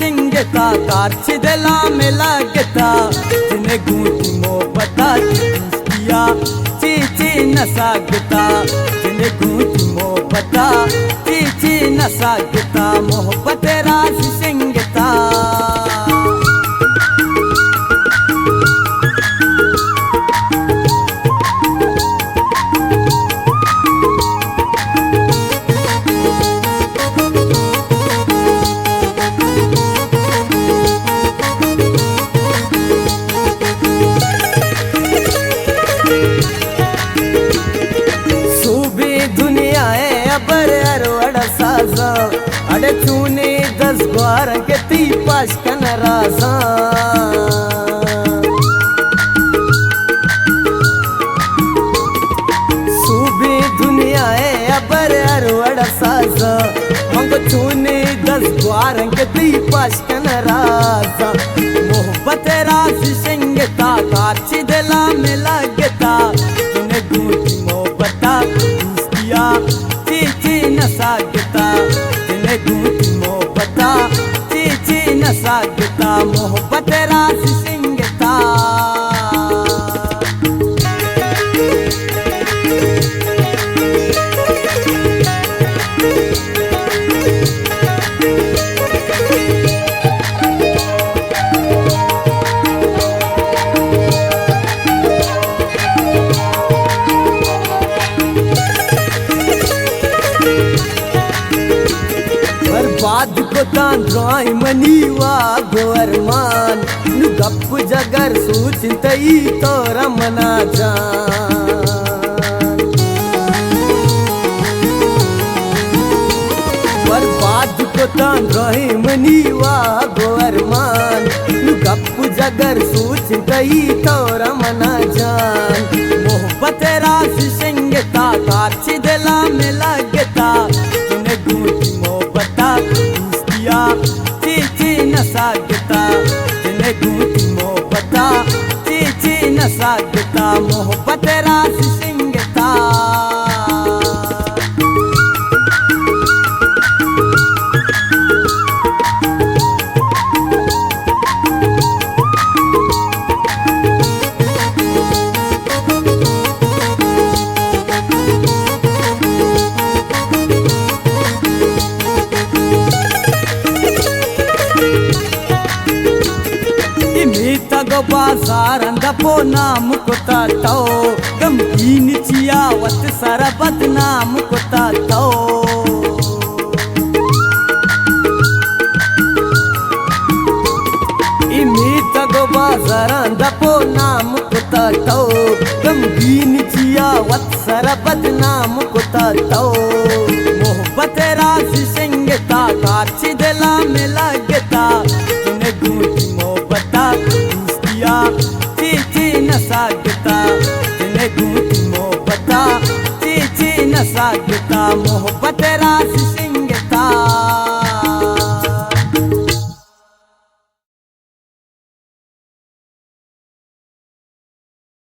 सिंगता कारची दिला में लगता जिन्हें गूंजी मोहब्बता किया चीची न सागता जिन्हें गूंजी मोहब्बता चीची न सागता मोहब्बत राज सिंगता अड़े तूने 10-12 के ती पाश कन राजा सूबे दुनिया है अबर अरवड़ साजा मंग तूने 10-12 के ती पाश कन राजा मोहब्बत राज सिंगता कारची दिला में लगता तूने गूंजी मोहब्बता किया चीची न सागता गूंजी मोहब्बता चीची न सागता मोहब्बत राज सिंगता बाद को तांद्राई मनीवा गोरमान नु गप जगर सूचितई तो रमना जान पर बाद को तांद्राई मनीवा गोरमान नु गप जगर सूचितई तो रमना जान मोहब्बत राज सिंगता कारची दिला में लगता तूने गूंजी मोहब्बता चीची न सागता जिन्हें गूंजी मोहब्बता चीची न सागता मोहब्बत राज सिंगता बाजार अंदपो नाम को तातो गमगीन चियावत सारा बदनाम को तातो इमीत गो बाजार अंदपो नाम को तातो गमगीन चियावत सारा बदनाम को तातो मोहब्बत राज सिंगता कारची दिला में लगता तूने गूंजी मोहब्बता चीची न सागता जिन्हें गूंजी मोहब्बता चीची न सागता मोहब्बत राज सिंगता